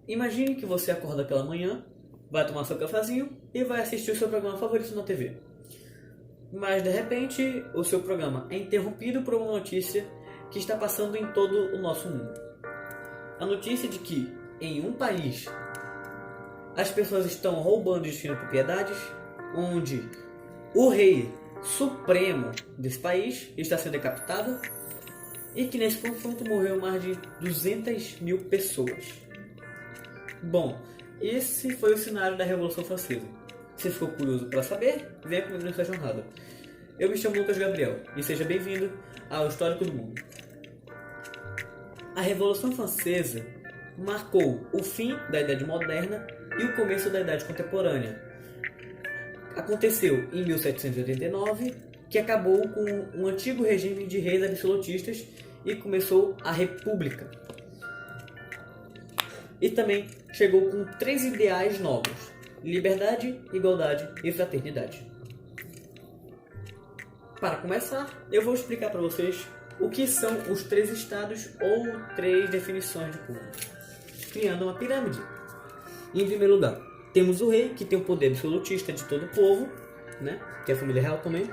Imagine que você acorda pela manhã, vai tomar seu cafezinho e vai assistir o seu programa favorito na TV. Mas de repente, o seu programa é interrompido por uma notícia que está passando em todo o nosso mundo. A notícia de que, em um país, as pessoas estão roubando e destruindo propriedades, onde o rei supremo desse país está sendo decapitado e que nesse confronto morreu mais de 200 mil pessoas. Bom, esse foi o cenário da Revolução Francesa. Se ficou curioso para saber, venha comigo nessa jornada. Eu me chamo Lucas Gabriel e seja bem-vindo ao Histórico do Mundo. A Revolução Francesa marcou o fim da Idade Moderna e o começo da Idade Contemporânea. Aconteceu em 1789, que acabou com um antigo regime de reis absolutistas e começou a República. E também chegou com 3 ideais novos: liberdade, igualdade e fraternidade. Para começar, eu vou explicar para vocês o que são os 3 estados ou 3 definições de povo, criando uma pirâmide. Em primeiro lugar, temos o rei, que tem o poder absolutista de todo o povo, né? Que é a família real também.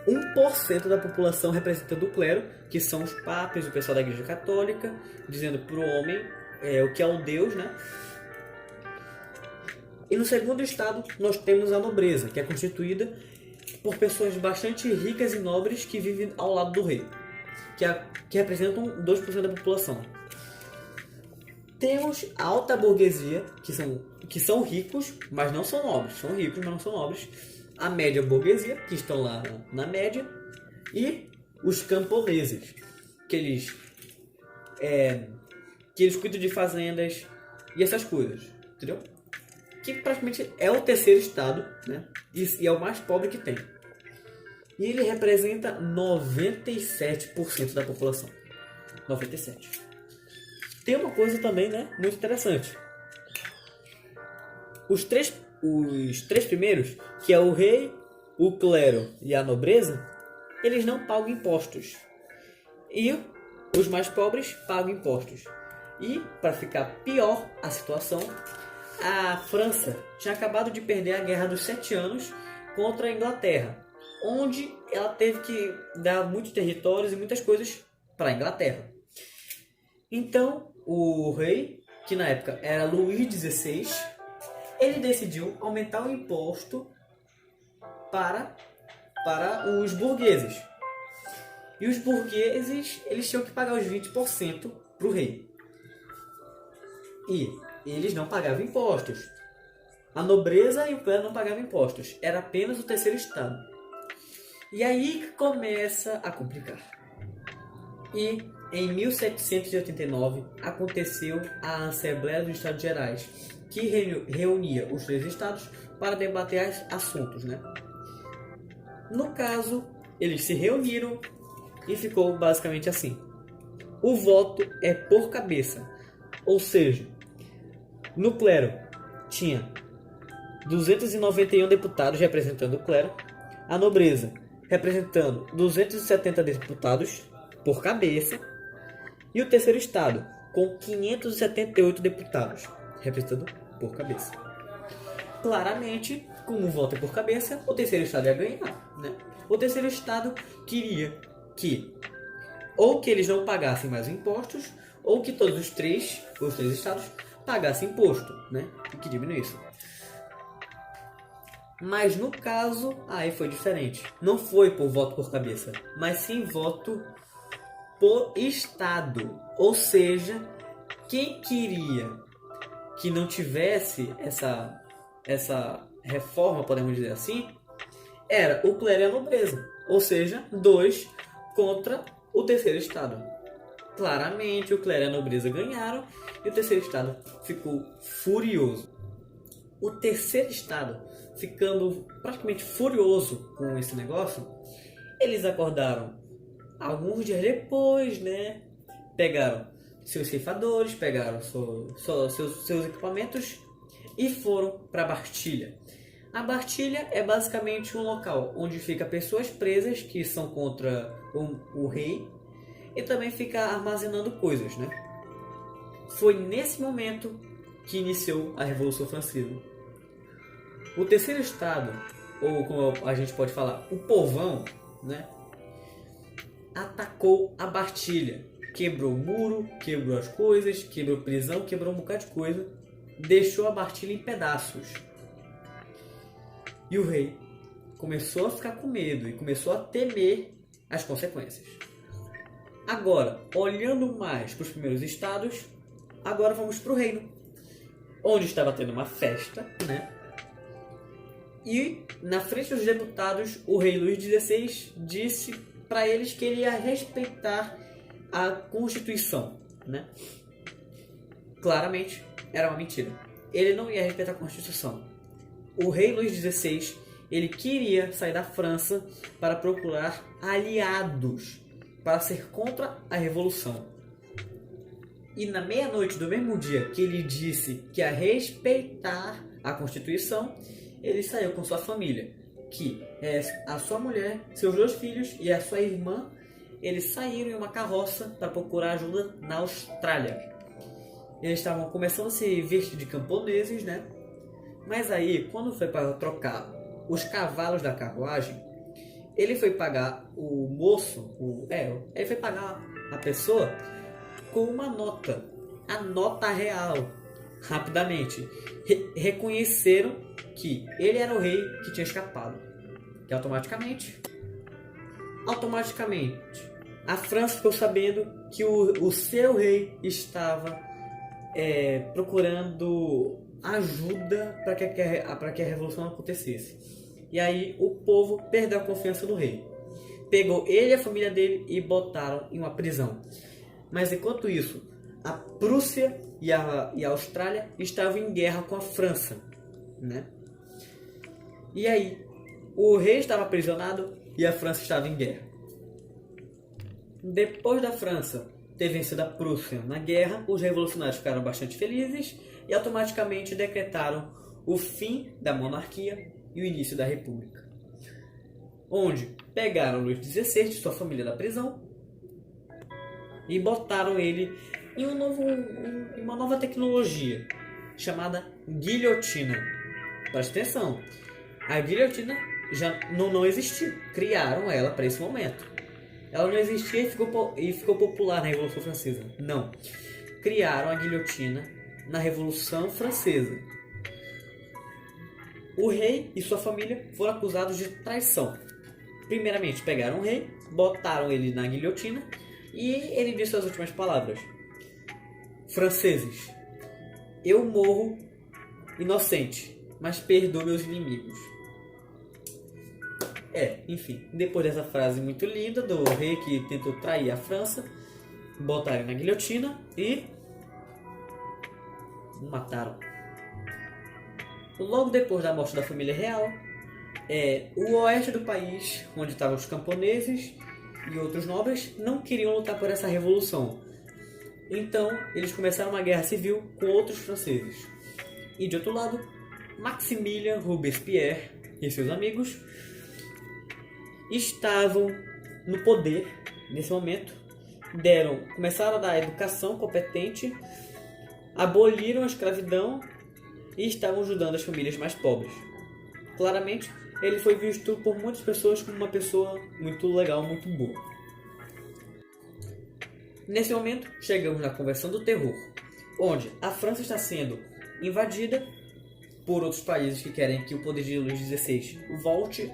1% da população representando o clero, que são os papas, o pessoal da Igreja Católica, dizendo para o homem o que é o Deus, né? E no segundo estado, nós temos a nobreza, que é constituída por pessoas bastante ricas e nobres que vivem ao lado do rei, que representam 2% da população. Temos a alta burguesia, que são ricos, mas não são nobres. São ricos, mas não são nobres. A média burguesia, que estão lá na média. E os camponeses, que eles cuidam de fazendas e essas coisas. Entendeu? Que praticamente é o terceiro estado, né? E é o mais pobre que tem. E ele representa 97% da população. 97%. Tem uma coisa também, né, muito interessante. Os três primeiros, que é o rei, o clero e a nobreza, eles não pagam impostos. E os mais pobres pagam impostos. E, para ficar pior a situação, a França tinha acabado de perder a Guerra dos 7 Anos contra a Inglaterra, onde ela teve que dar muitos territórios e muitas coisas para a Inglaterra. Então, o rei, que na época era Luís XVI, ele decidiu aumentar o imposto para os burgueses. E os burgueses, eles tinham que pagar os 20% para o rei. E eles não pagavam impostos. A nobreza e o clero não pagavam impostos. Era apenas o terceiro estado. E aí que começa a complicar. E em 1789 aconteceu a Assembleia dos Estados Gerais, que reunia os 3 estados para debater assuntos, né? No caso, eles se reuniram e ficou basicamente assim: o voto é por cabeça, ou seja, no clero tinha 291 deputados representando o clero, a nobreza representando 270 deputados por cabeça, e o terceiro estado com 578 deputados representando por cabeça. Claramente, como o voto é por cabeça, o terceiro estado ia ganhar, né? O terceiro estado queria que ou que eles não pagassem mais impostos, ou que todos os três estados pagassem imposto, né? E que diminuísse. Mas no caso, aí foi diferente. Não foi por voto por cabeça, mas sim voto por estado. Ou seja, quem queria que não tivesse essa reforma, podemos dizer assim, era o clero e a nobreza. Ou seja, 2 contra o terceiro estado. Claramente, o clero e a nobreza ganharam e o terceiro estado ficou furioso. O terceiro estado, ficando praticamente furioso com esse negócio, eles acordaram alguns dias depois, né? Pegaram seus ceifadores, pegaram seus equipamentos e foram para a Bastilha. A Bastilha é basicamente um local onde fica pessoas presas que são contra o rei e também fica armazenando coisas, né? Foi nesse momento que iniciou a Revolução Francesa. O terceiro estado, ou como a gente pode falar, o povão, né, atacou a Bastilha, quebrou o muro, quebrou as coisas, quebrou prisão, quebrou um bocado de coisa, deixou a Bastilha em pedaços. E o rei começou a ficar com medo e começou a temer as consequências. Agora, olhando mais para os primeiros estados, agora vamos para o reino, onde estava tendo uma festa, né? E na frente dos deputados, o rei Luís XVI disse para eles que ele ia respeitar a Constituição, né? Claramente, era uma mentira. Ele não ia respeitar a Constituição. O rei Luís XVI, ele queria sair da França para procurar aliados para ser contra a Revolução. E na meia-noite do mesmo dia que ele disse que ia respeitar a Constituição, ele saiu com sua família, que é a sua mulher, seus 2 filhos e a sua irmã. Eles saíram em uma carroça para procurar ajuda na Austrália. Eles estavam começando a se vestir de camponeses, né? Mas aí, quando foi para trocar os cavalos da carruagem, ele foi pagar o moço, ele foi pagar a pessoa com uma nota, a nota real. Rapidamente, reconheceram que ele era o rei que tinha escapado. E automaticamente, a França ficou sabendo que o seu rei estava procurando ajuda para que a revolução acontecesse. E aí o povo perdeu a confiança no rei. Pegou ele e a família dele e botaram em uma prisão. Mas enquanto isso, a Prússia e a Austrália estavam em guerra com a França, né? E aí, o rei estava aprisionado e a França estava em guerra. Depois da França ter vencido a Prússia na guerra, os revolucionários ficaram bastante felizes e automaticamente decretaram o fim da monarquia e o início da república. Onde pegaram Luís XVI e sua família da prisão e botaram ele em uma nova tecnologia chamada guilhotina. Preste atenção, a guilhotina já não existia, criaram ela para esse momento. Ela não existia e ficou popular na Revolução Francesa. Não, criaram a guilhotina na Revolução Francesa. O rei e sua família foram acusados de traição. Primeiramente, pegaram o rei, botaram ele na guilhotina e ele disse as últimas palavras: franceses, eu morro inocente, mas perdoo meus inimigos. Enfim, depois dessa frase muito linda do rei que tentou trair a França, botaram na guilhotina e mataram. Logo depois da morte da família real, o oeste do país, onde estavam os camponeses e outros nobres, não queriam lutar por essa revolução. Então, eles começaram uma guerra civil com outros franceses. E de outro lado, Maximilien Robespierre e seus amigos estavam no poder nesse momento, começaram a dar educação competente, aboliram a escravidão e estavam ajudando as famílias mais pobres. Claramente, ele foi visto por muitas pessoas como uma pessoa muito legal, muito boa. Nesse momento, chegamos na Conversão do Terror, onde a França está sendo invadida por outros países que querem que o poder de Luís XVI volte,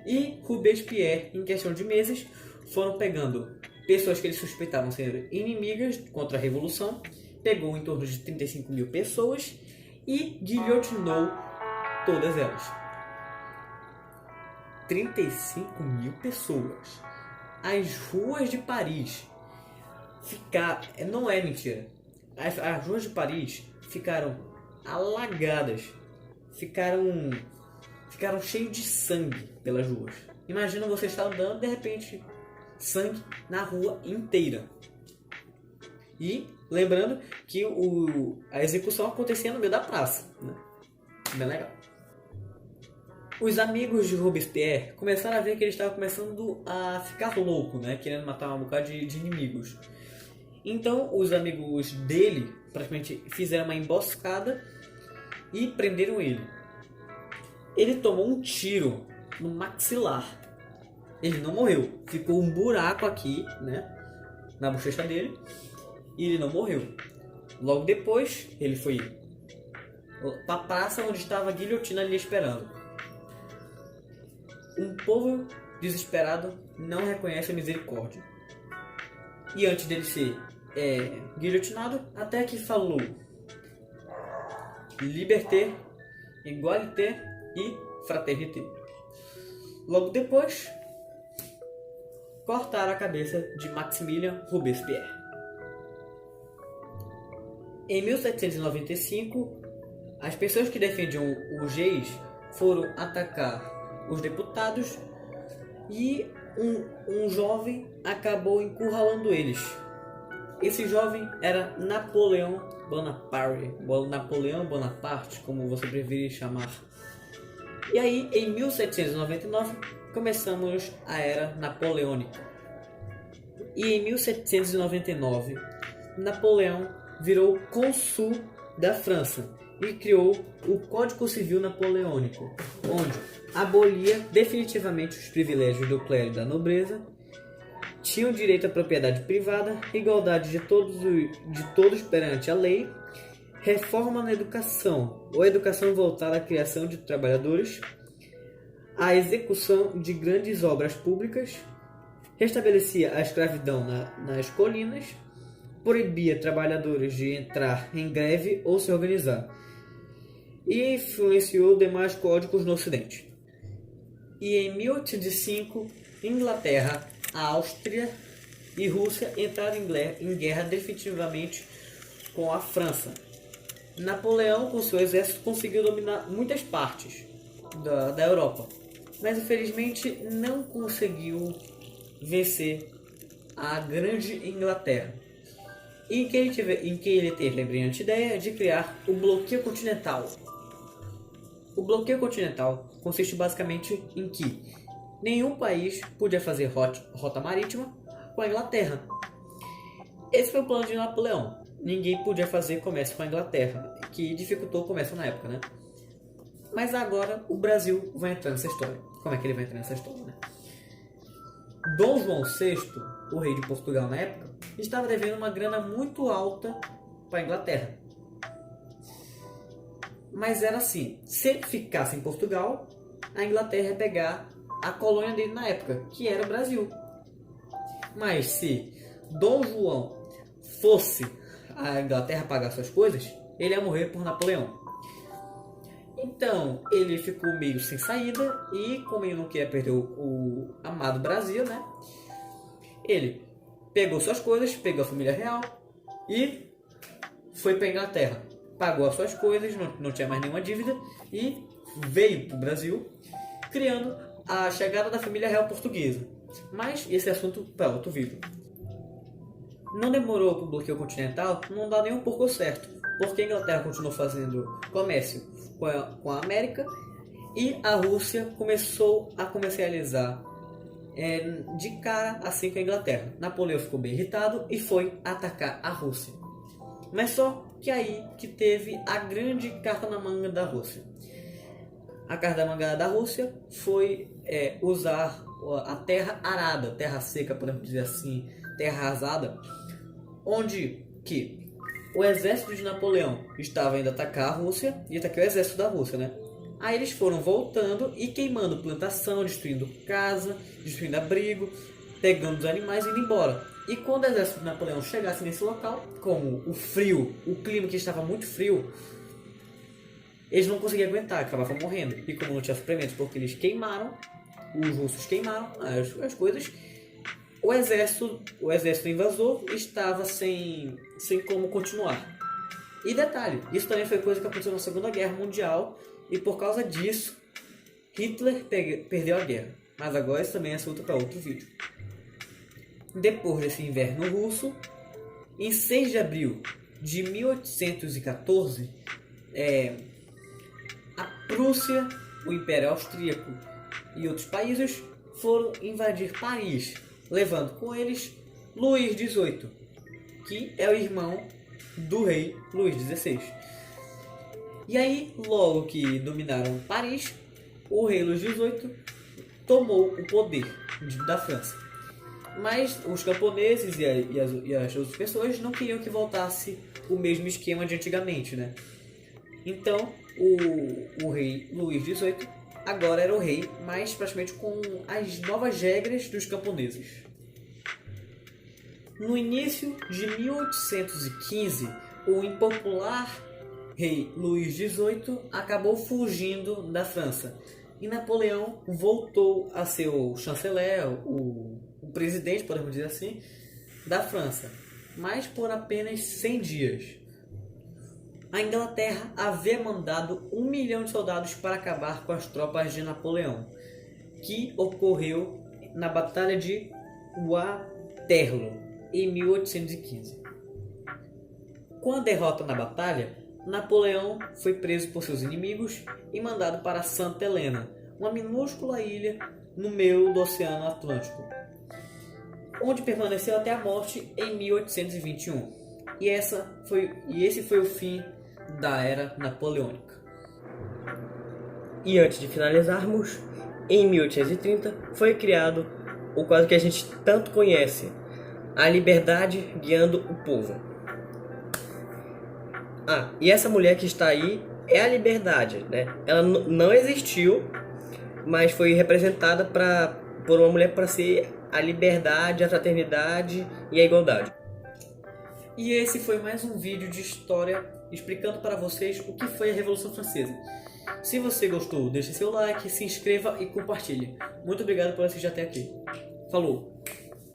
e Robespierre, em questão de meses, foram pegando pessoas que eles suspeitavam ser inimigas contra a Revolução, pegou em torno de 35 mil pessoas e guilhotinou todas elas. 35 mil pessoas. As ruas de Paris não é mentira. As ruas de Paris ficaram alagadas, ficaram cheios de sangue pelas ruas. Imagina você estar andando, de repente, sangue na rua inteira. E lembrando que a execução acontecia no meio da praça, né? Bem legal. Os amigos de Robespierre começaram a ver que ele estava começando a ficar louco, né? Querendo matar um bocado de inimigos. Então os amigos dele praticamente fizeram uma emboscada e prenderam ele. Ele tomou um tiro no maxilar. Ele não morreu. Ficou um buraco aqui, né, na bochecha dele. E ele não morreu. Logo depois, ele foi para a praça onde estava a guilhotina ali esperando. Um povo desesperado não reconhece a misericórdia. E antes dele ser guilhotinado, até que falou: liberté, égalité e fraternité. Logo depois, cortaram a cabeça de Maximilien Robespierre. Em 1795, as pessoas que defendiam os reis foram atacar os deputados e um jovem acabou encurralando eles. Esse jovem era Napoleão Bonaparte, como você preferir chamar. E aí, em 1799, começamos a Era Napoleônica. E em 1799, Napoleão virou cônsul da França e criou o Código Civil Napoleônico, onde abolia definitivamente os privilégios do clero e da nobreza, tinham direito à propriedade privada, igualdade de todos perante a lei, reforma na educação, ou educação voltada à criação de trabalhadores, a execução de grandes obras públicas, restabelecia a escravidão nas colinas, proibia trabalhadores de entrar em greve ou se organizar, e influenciou demais códigos no Ocidente. E em 1805, Inglaterra, Áustria e Rússia entraram em guerra definitivamente com a França. Napoleão, com seu exército, conseguiu dominar muitas partes da Europa, mas infelizmente não conseguiu vencer a grande Inglaterra, em que ele teve a brilhante ideia de criar o bloqueio continental. O bloqueio continental consiste basicamente em que nenhum país podia fazer rota marítima com a Inglaterra. Esse foi o plano de Napoleão. Ninguém podia fazer comércio com a Inglaterra, que dificultou o comércio na época, né? Mas agora o Brasil vai entrar nessa história. Como é que ele vai entrar nessa história, né? Dom João VI, o rei de Portugal na época, estava devendo uma grana muito alta para a Inglaterra. Mas era assim, se ele ficasse em Portugal, a Inglaterra ia pegar a colônia dele na época, que era o Brasil. Mas se Dom João fosse a Inglaterra pagar suas coisas, ele ia morrer por Napoleão. Então, ele ficou meio sem saída e, como ele não queria perder o amado Brasil, né? Ele pegou suas coisas, pegou a família real e foi para a Inglaterra. Pagou as suas coisas, não tinha mais nenhuma dívida e veio para o Brasil, criando a chegada da família real portuguesa. Mas esse assunto para outro vídeo. Não demorou para o bloqueio continental, não dá nem um pouco certo, porque a Inglaterra continuou fazendo comércio com a América e a Rússia começou a comercializar de cara assim com a Inglaterra. Napoleão ficou bem irritado e foi atacar a Rússia. Mas só que aí que teve a grande carta na manga da Rússia. A carta na manga da Rússia foi usar a terra arada, terra seca, podemos dizer assim, terra arrasada, onde que o exército de Napoleão estava indo atacar a Rússia e atacar o exército da Rússia, né? Aí eles foram voltando e queimando plantação, destruindo casa, destruindo abrigo, pegando os animais e indo embora. E quando o exército de Napoleão chegasse nesse local, como o clima que estava muito frio, eles não conseguiam aguentar, acabavam morrendo. E como não tinha suprimentos, porque eles queimaram, os russos queimaram as coisas, o exército invasor estava sem como continuar. E detalhe, isso também foi coisa que aconteceu na Segunda Guerra Mundial, e por causa disso, Hitler perdeu a guerra. Mas agora isso também é assunto para outro vídeo. Depois desse inverno russo, em 6 de abril de 1814, a Prússia, o Império Austríaco e outros países foram invadir Paris, levando com eles Luís XVIII. que é o irmão do rei Luís XVI. E aí, logo que dominaram Paris, o rei Luís XVIII tomou o poder da França. Mas os camponeses e as outras pessoas não queriam que voltasse o mesmo esquema de antigamente, né? Então, o rei Luís XVIII agora era o rei, mas praticamente com as novas regras dos camponeses. No início de 1815, o impopular rei Luís XVIII acabou fugindo da França e Napoleão voltou a ser o chanceler, o presidente, podemos dizer assim, da França, mas por apenas 100 dias. A Inglaterra havia mandado 1 milhão de soldados para acabar com as tropas de Napoleão, que ocorreu na Batalha de Waterloo, em 1815. Com a derrota na batalha, Napoleão foi preso por seus inimigos e mandado para Santa Helena, uma minúscula ilha no meio do Oceano Atlântico, onde permaneceu até a morte em 1821. E esse foi o fim da Era Napoleônica. E antes de finalizarmos, em 1830 foi criado o quadro que a gente tanto conhece, a liberdade guiando o povo. E essa mulher que está aí é a liberdade, né? Ela não existiu, mas foi representada por uma mulher para ser a liberdade, a fraternidade e a igualdade. E esse foi mais um vídeo de história explicando para vocês o que foi a Revolução Francesa. Se você gostou, deixe seu like, se inscreva e compartilhe. Muito obrigado por assistir até aqui. Falou!